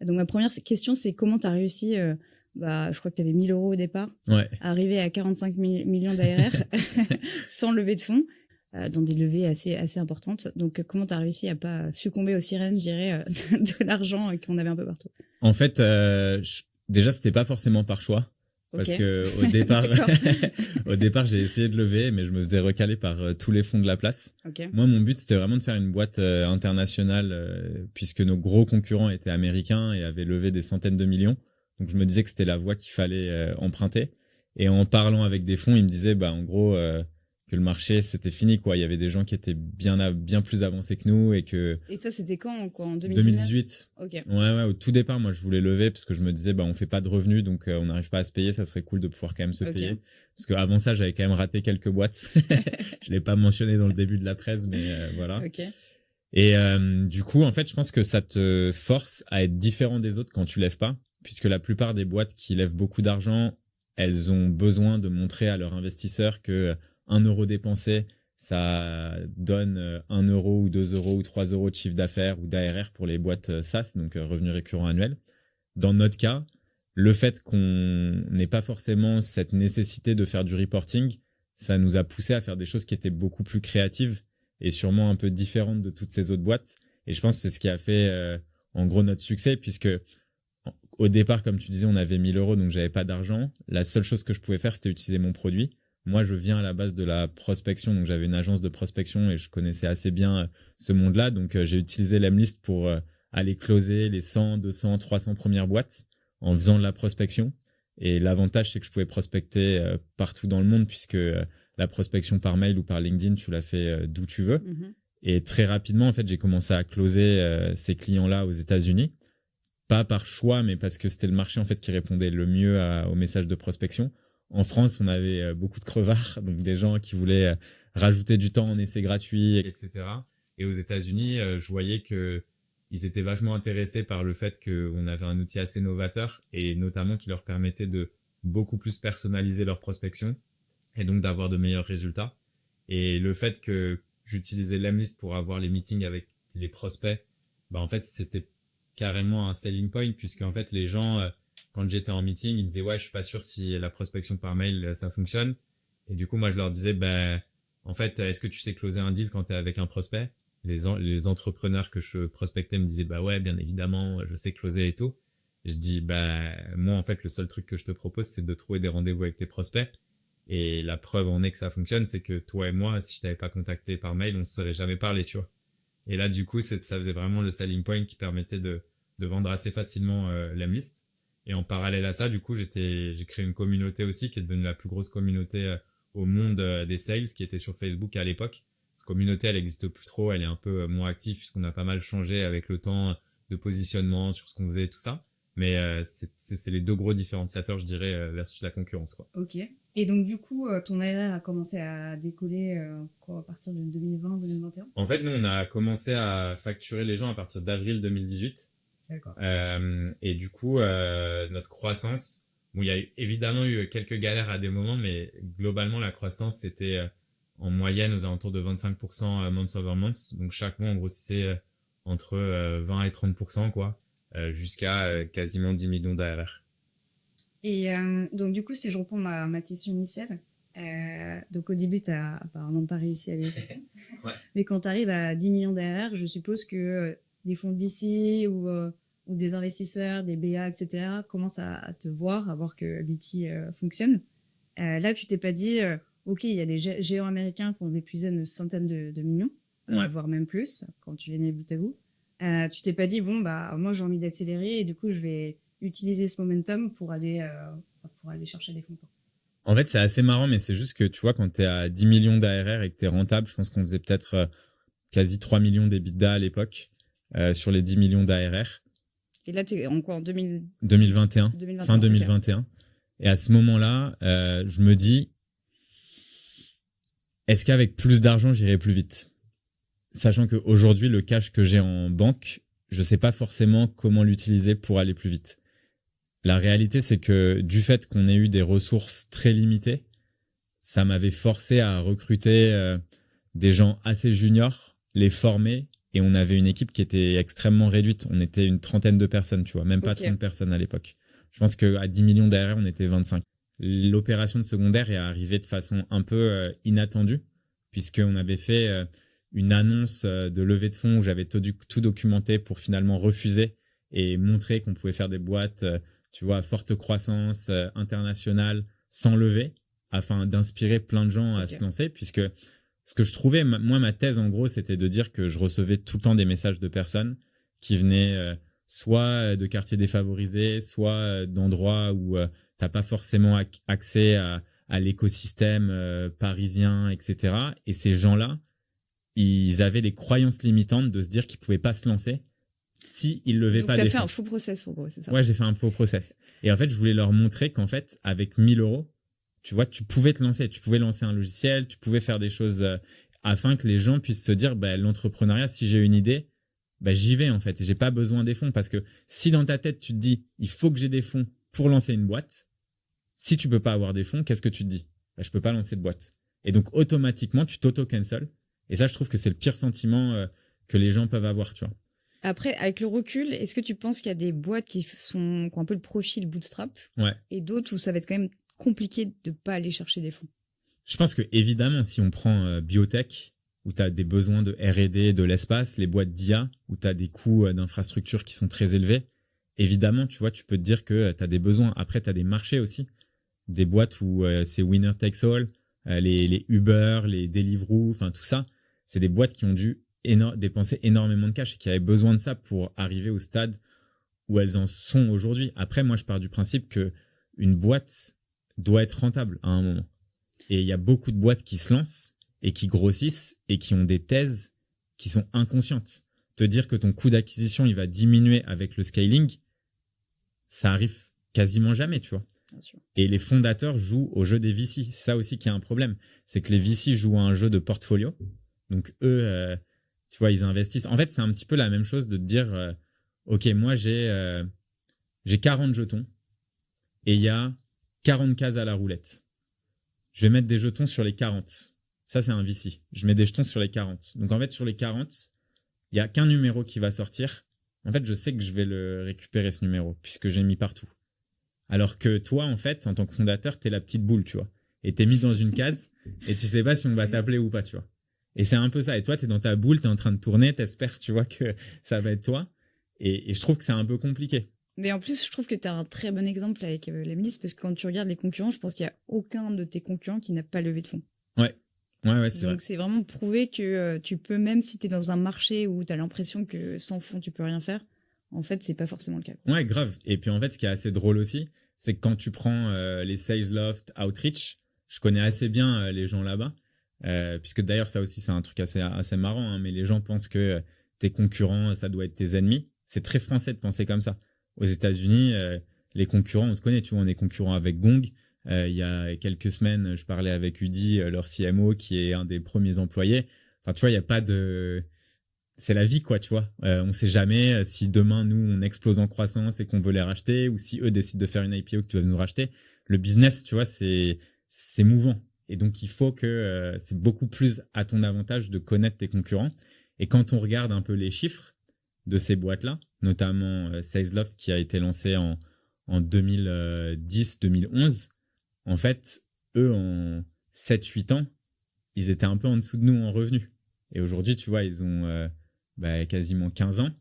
Donc, ma première question, c'est comment tu as réussi, je crois que tu avais 1 000 € au départ, à arriver à 45 millions d'ARR sans levée de fonds, dans des levées assez importantes. Donc, comment tu as réussi à pas succomber aux sirènes, je dirais, de l'argent qu'on avait un peu partout? En fait, déjà, c'était pas forcément par choix. Parce que au départ, j'ai essayé de lever, mais je me faisais recaler par tous les fonds de la place. Moi, mon but, c'était vraiment de faire une boîte internationale, puisque nos gros concurrents étaient américains et avaient levé des centaines de millions. Donc, je me disais que c'était la voie qu'il fallait emprunter. Et en parlant avec des fonds, ils me disaient, en gros, que le marché, c'était fini, quoi. Il y avait des gens qui étaient bien plus avancés que nous et que... Et ça, c'était quand en 2018. Ok. Ouais, au tout départ, moi, je voulais lever parce que je me disais, on fait pas de revenus, donc on n'arrive pas à se payer, ça serait cool de pouvoir quand même se payer. Parce que avant ça, j'avais quand même raté quelques boîtes. Je l'ai pas mentionné dans le début de la presse, mais voilà. Et du coup, en fait, je pense que ça te force à être différent des autres quand tu lèves pas, puisque la plupart des boîtes qui lèvent beaucoup d'argent, elles ont besoin de montrer à leurs investisseurs que 1 euro dépensé, ça donne 1 euro ou 2 euros ou 3 euros de chiffre d'affaires ou d'ARR pour les boîtes SaaS, donc revenus récurrents annuels. Dans notre cas, le fait qu'on n'ait pas forcément cette nécessité de faire du reporting, ça nous a poussé à faire des choses qui étaient beaucoup plus créatives et sûrement un peu différentes de toutes ces autres boîtes. Et je pense que c'est ce qui a fait en gros notre succès, puisque au départ, comme tu disais, on avait 1 000 €, donc j'avais pas d'argent. La seule chose que je pouvais faire, c'était utiliser mon produit. Moi, je viens à la base de la prospection, donc j'avais une agence de prospection et je connaissais assez bien ce monde-là. Donc, j'ai utilisé l'Emlist pour aller closer les 100, 200, 300 premières boîtes en faisant de la prospection. Et l'avantage, c'est que je pouvais prospecter partout dans le monde, puisque la prospection par mail ou par LinkedIn, tu la fais d'où tu veux. Et très rapidement, en fait, j'ai commencé à closer ces clients-là aux États-Unis. Pas par choix, mais parce que c'était le marché en fait qui répondait le mieux aux messages de prospection. En France, on avait beaucoup de crevards, donc des gens qui voulaient rajouter du temps en essai gratuit, etc. Et aux États-Unis, je voyais que ils étaient vachement intéressés par le fait qu'on avait un outil assez novateur et notamment qui leur permettait de beaucoup plus personnaliser leur prospection et donc d'avoir de meilleurs résultats. Et le fait que j'utilisais l'Emlist pour avoir les meetings avec les prospects, en fait, c'était carrément un selling point, puisque en fait les gens, quand j'étais en meeting, ils disaient je suis pas sûr si la prospection par mail ça fonctionne. Et du coup moi je leur disais en fait, est-ce que tu sais closer un deal quand tu es avec un prospect? Les entrepreneurs que je prospectais me disaient ouais, bien évidemment, je sais closer et tout. Et je dis moi en fait le seul truc que je te propose c'est de trouver des rendez-vous avec tes prospects. Et la preuve en est que ça fonctionne, c'est que toi et moi, si je t'avais pas contacté par mail, on se serait jamais parlé, tu vois. Et là, du coup, ça faisait vraiment le selling point qui permettait de vendre assez facilement l'Emlist. Et en parallèle à ça, du coup, j'ai créé une communauté aussi qui est devenue la plus grosse communauté au monde des sales, qui était sur Facebook à l'époque. Cette communauté, elle n'existe plus trop, elle est un peu moins active puisqu'on a pas mal changé avec le temps de positionnement sur ce qu'on faisait et tout ça. Mais c'est les deux gros différenciateurs, je dirais, versus la concurrence, quoi. Ok. Et donc, du coup, ton ARR a commencé à décoller à partir de 2020-2021 ? En fait, nous, on a commencé à facturer les gens à partir d'avril 2018. D'accord. Et du coup, notre croissance, il y a évidemment eu quelques galères à des moments, mais globalement, la croissance, c'était en moyenne aux alentours de 25% month over month. Donc, chaque mois, on grossissait entre 20 et 30%, quoi, jusqu'à quasiment 10 millions d'ARR. Et donc, du coup, si je reprends ma question initiale, donc au début, tu n'as apparemment pas réussi à aller. Ouais. Mais quand tu arrives à 10 millions d'ARR, je suppose que des fonds de VC ou des investisseurs, des BA, etc., commencent à te voir, à voir que BT fonctionne. Là, tu t'es pas dit, OK, il y a des géants américains qui ont des plus de centaines de millions, voire même plus, quand tu viens bout à bout. Tu t'es pas dit, moi, j'ai envie d'accélérer et du coup, je vais utiliser ce momentum pour aller chercher des fonds. En fait, c'est assez marrant, mais c'est juste que, tu vois, quand tu es à 10 millions d'ARR et que tu es rentable, je pense qu'on faisait peut-être quasi 3 millions d'EBITDA à l'époque sur les 10 millions d'ARR. Et là, tu es en quoi, en 2021, fin 2021. Okay. Et à ce moment-là, je me dis, est-ce qu'avec plus d'argent, j'irai plus vite ? Sachant qu'aujourd'hui, le cash que j'ai en banque, je sais pas forcément comment l'utiliser pour aller plus vite. La réalité, c'est que du fait qu'on ait eu des ressources très limitées, ça m'avait forcé à recruter des gens assez juniors, les former et on avait une équipe qui était extrêmement réduite. On était une trentaine de personnes, tu vois, même pas 30 personnes à l'époque. Je pense qu'à 10 millions d'ARR, on était 25. L'opération de secondaire est arrivée de façon un peu inattendue, puisqu'on avait fait une annonce de levée de fonds où j'avais tout documenté pour finalement refuser et montrer qu'on pouvait faire des boîtes, tu vois, à forte croissance internationale, sans lever, afin d'inspirer plein de gens à se lancer, puisque ce que je trouvais, moi, ma thèse, en gros, c'était de dire que je recevais tout le temps des messages de personnes qui venaient soit de quartiers défavorisés, soit d'endroits où t'as pas forcément accès à l'écosystème parisien, etc. Et ces gens-là, ils avaient les croyances limitantes de se dire qu'ils pouvaient pas se lancer si ils levaient pas des fonds. Donc, t'as fait un faux process, en gros, c'est ça? Ouais, j'ai fait un faux process. Et en fait, je voulais leur montrer qu'en fait, avec 1000 euros, tu vois, tu pouvais te lancer. Tu pouvais lancer un logiciel, tu pouvais faire des choses afin que les gens puissent se dire, bah, l'entrepreneuriat, si j'ai une idée, bah, j'y vais, en fait. Et j'ai pas besoin des fonds, parce que si dans ta tête, tu te dis, il faut que j'ai des fonds pour lancer une boîte, si tu peux pas avoir des fonds, qu'est-ce que tu te dis? Bah, je peux pas lancer de boîte. Et donc, automatiquement, tu t'auto-cancel. Et ça, je trouve que c'est le pire sentiment que les gens peuvent avoir, tu vois. Après, avec le recul, est-ce que tu penses qu'il y a des boîtes qui ont un peu le profil bootstrap, et d'autres où ça va être quand même compliqué de pas aller chercher des fonds? Je pense que, évidemment, si on prend biotech, où tu as des besoins de R&D, de l'espace, les boîtes d'IA, où tu as des coûts d'infrastructure qui sont très élevés, évidemment, tu vois, tu peux te dire que tu as des besoins. Après, tu as des marchés aussi, des boîtes où c'est winner takes all, les Uber, les Deliveroo, enfin tout ça, c'est des boîtes qui ont dû dépenser énormément de cash et qui avaient besoin de ça pour arriver au stade où elles en sont aujourd'hui. Après, moi, je pars du principe que une boîte doit être rentable à un moment. Et il y a beaucoup de boîtes qui se lancent et qui grossissent et qui ont des thèses qui sont inconscientes. Te dire que ton coût d'acquisition, il va diminuer avec le scaling, ça arrive quasiment jamais, tu vois. Bien sûr. Et les fondateurs jouent au jeu des VC. C'est ça aussi qui est un problème. C'est que les VC jouent à un jeu de portfolio. Donc eux, tu vois, ils investissent. En fait, c'est un petit peu la même chose de te dire, ok, moi j'ai 40 jetons et il y a 40 cases à la roulette. Je vais mettre des jetons sur les 40. Ça, c'est un VC. Je mets des jetons sur les 40. Donc en fait, sur les 40, il y a qu'un numéro qui va sortir. En fait, je sais que je vais le récupérer, ce numéro, puisque j'ai mis partout. Alors que toi, en fait, en tant que fondateur, t'es la petite boule, tu vois. Et t'es mis dans une case et tu sais pas si on va t'appeler ou pas, tu vois. Et c'est un peu ça. Et toi, t'es dans ta boule, t'es en train de tourner, t'espères, tu vois, que ça va être toi. Et je trouve que c'est un peu compliqué. Mais en plus, je trouve que tu as un très bon exemple avec les milices, parce que quand tu regardes les concurrents, je pense qu'il n'y a aucun de tes concurrents qui n'a pas levé de fonds. Ouais, c'est vrai. Donc, c'est vraiment prouvé que tu peux, même si tu es dans un marché où tu as l'impression que sans fonds, tu peux rien faire, en fait, c'est pas forcément le cas. Ouais, grave. Et puis, en fait, ce qui est assez drôle aussi, c'est que quand tu prends les Salesloft, Outreach, je connais assez bien les gens là-bas, puisque d'ailleurs, ça aussi, c'est un truc assez marrant, hein, mais les gens pensent que tes concurrents, ça doit être tes ennemis. C'est très français de penser comme ça. Aux États-Unis, les concurrents, on se connaît, tu vois, on est concurrents avec Gong. Il y a quelques semaines, je parlais avec Udi, leur CMO, qui est un des premiers employés. Enfin, tu vois, il y a pas de... C'est la vie, quoi, tu vois. On sait jamais si demain, nous, on explose en croissance et qu'on veut les racheter, ou si eux décident de faire une IPO que tu vas nous racheter. Le business, tu vois, c'est mouvant. Et donc, il faut que c'est beaucoup plus à ton avantage de connaître tes concurrents. Et quand on regarde un peu les chiffres de ces boîtes-là, notamment Salesloft qui a été lancé en 2010-2011, en fait, eux, en 7-8 ans, ils étaient un peu en dessous de nous en revenus. Et aujourd'hui, tu vois, ils ont quasiment 15 ans.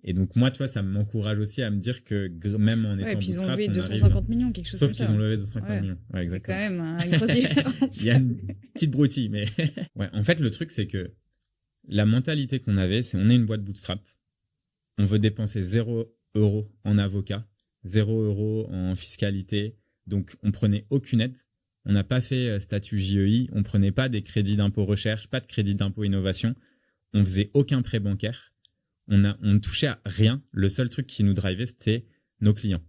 Et donc, moi, tu vois, ça m'encourage aussi à me dire que même en étant puis ils ont bootstrap, levé on 250 arrive... millions, quelque chose comme ça. Sauf qu'ils ont levé 250 millions. Ouais, exactement. C'est quand même une grosse différence. Il y a une petite broutille, mais... ouais, en fait, le truc, c'est que la mentalité qu'on avait, c'est on est une boîte bootstrap. On veut dépenser 0 € en avocat, 0 € en fiscalité. Donc, on prenait aucune aide. On n'a pas fait statut JEI. On prenait pas des crédits d'impôt recherche, pas de crédit d'impôt innovation. On faisait aucun prêt bancaire. On ne touchait à rien. Le seul truc qui nous drivait, c'était nos clients.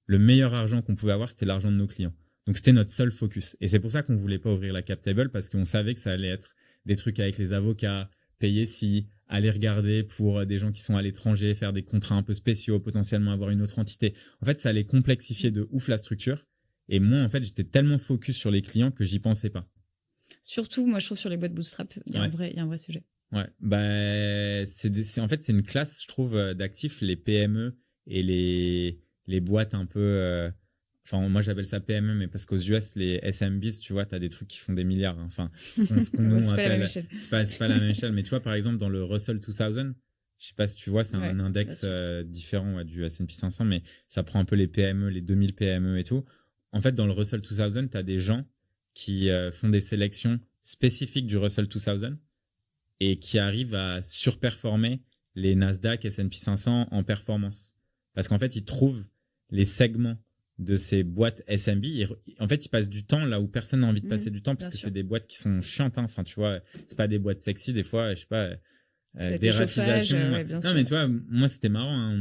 Le meilleur argent qu'on pouvait avoir, c'était l'argent de nos clients. Donc, c'était notre seul focus. Et c'est pour ça qu'on voulait pas ouvrir la cap table, parce qu'on savait que ça allait être des trucs avec les avocats, payer si, aller regarder pour des gens qui sont à l'étranger, faire des contrats un peu spéciaux, potentiellement avoir une autre entité. En fait, ça allait complexifier de ouf la structure. Et moi, en fait, j'étais tellement focus sur les clients que j'y pensais pas. Surtout, moi, je trouve sur les boîtes bootstrap, il y a un vrai sujet. Ouais, bah en fait c'est une classe, je trouve, d'actifs, les PME et les boîtes un peu enfin moi j'appelle ça PME, mais parce qu'aux US les SMBs, tu vois, t'as des trucs qui font des milliards, hein. Enfin ce qu'on Ouais, nous c'est pas la même appelle, échelle. c'est pas la même échelle, mais tu vois par exemple dans le Russell 2000, je sais pas si tu vois, c'est Ouais, un bien index sûr. différent, ouais, du S&P 500, mais ça prend un peu les PME, les 2000 PME et tout. En fait dans le Russell 2000, t'as des gens qui font des sélections spécifiques du Russell 2000 et qui arrivent à surperformer les Nasdaq, S&P 500 en performance. Parce qu'en fait, ils trouvent les segments de ces boîtes SMB. En fait, ils passent du temps là où personne n'a envie de passer du temps, parce Bien que sûr. c'est des boîtes qui sont chiantes, hein. Enfin, tu vois, c'est pas des boîtes sexy des fois, je sais pas, Ça a été chauffage, dératisation. ouais, bien Non, mais sûr. tu vois, moi c'était marrant, hein.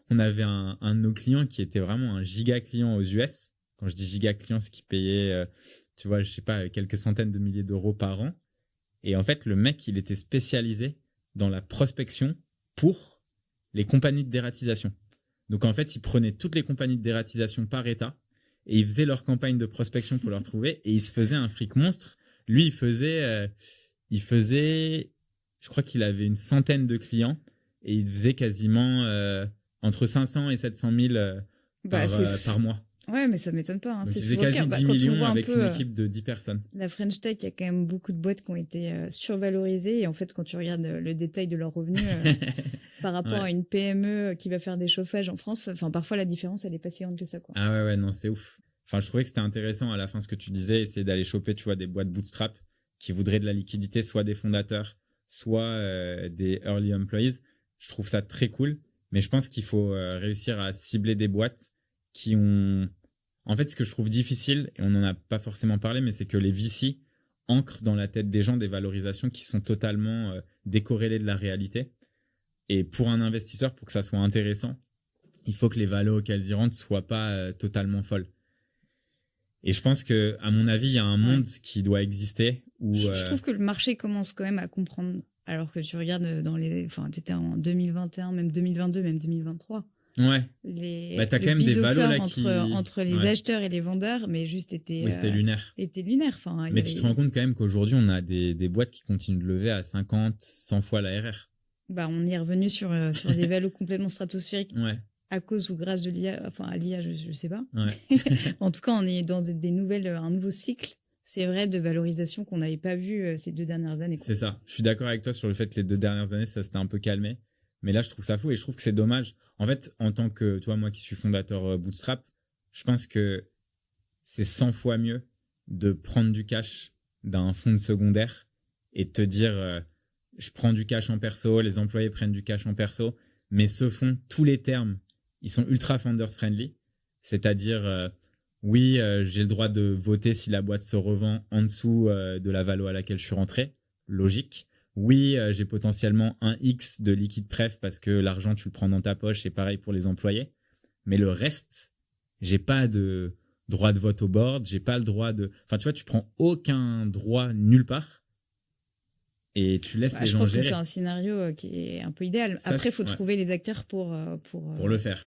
On avait un de nos clients qui était vraiment un giga client aux US. Quand je dis giga client, c'est qu'il payait, tu vois, je sais pas, quelques centaines de milliers d'euros par an. Et en fait, le mec, il était spécialisé dans la prospection pour les compagnies de dératisation. Donc en fait, il prenait toutes les compagnies de dératisation par État et il faisait leur campagne de prospection pour leur trouver, et il se faisait un fric monstre. Lui, il faisait, je crois qu'il avait une centaine de clients, et il faisait quasiment entre 500 et 700 000 Bah, par mois. ouais, mais ça m'étonne pas, hein. Donc C'est il faisait souvent le cas. quasi Bah, 10 quand on millions voit un avec peu une équipe de 10 personnes. la French Tech, il y a quand même beaucoup de boîtes qui ont été survalorisées. Et en fait, quand tu regardes le détail de leurs revenus par rapport Ouais. à une PME qui va faire des chauffages en France, enfin, parfois la différence, elle est pas si grande que ça, quoi. Ah ouais, ouais, non, c'est ouf. Enfin, je trouvais que c'était intéressant à la fin ce que tu disais, essayer d'aller choper, tu vois, des boîtes bootstrap qui voudraient de la liquidité, soit des fondateurs, soit des early employees. Je trouve ça très cool, mais je pense qu'il faut réussir à cibler des boîtes qui ont... En fait, ce que je trouve difficile, et on n'en a pas forcément parlé, mais c'est que les VC ancrent dans la tête des gens des valorisations qui sont totalement décorrélées de la réalité. Et pour un investisseur, pour que ça soit intéressant, il faut que les valos auxquels ils rentrent soient pas totalement folles. Et je pense que, à mon avis, il y a un Ouais. monde qui doit exister où. Je trouve que le marché commence quand même à comprendre. Alors que tu regardes dans les, enfin, t'étais en 2021, même 2022, même 2023. Ouais. Bah, t'as Le quand même des bid valos offer là qui. entre les Ouais. acheteurs et les vendeurs, mais juste Oui, c'était lunaire. était lunaire. Enfin, il y Mais tu te rends avait, compte quand même qu'aujourd'hui, on a des boîtes qui continuent de lever à 50, 100 fois la RR. bah, on y est revenu sur des valos complètement stratosphériques Ouais. à cause ou grâce de l'IA, enfin, à l'IA, je sais pas. Ouais. En tout cas, on est dans des nouvelles, un nouveau cycle, c'est vrai, de valorisation qu'on n'avait pas vu ces 2 dernières années, quoi. C'est ça. Je suis d'accord avec toi sur le fait que les 2 dernières années, ça s'était un peu calmé. Mais là, je trouve ça fou et je trouve que c'est dommage. En fait, en tant que, toi, moi qui suis fondateur Bootstrap, je pense que c'est 100 fois mieux de prendre du cash d'un fonds de secondaire et de te dire, je prends du cash en perso, les employés prennent du cash en perso, mais ce fonds, tous les termes, ils sont ultra founders friendly. C'est-à-dire, oui, j'ai le droit de voter si la boîte se revend en dessous de la valo à laquelle je suis rentré. Logique. Oui, j'ai potentiellement un X de liquide pref parce que l'argent, tu le prends dans ta poche, et pareil pour les employés. Mais le reste, j'ai pas de droit de vote au board, j'ai pas le droit de... Enfin, tu vois, tu prends aucun droit nulle part et tu laisses Bah, les je gens pense que c'est gérer. un scénario qui est un peu idéal. Ça, Après, il faut ouais, trouver les acteurs pour le faire.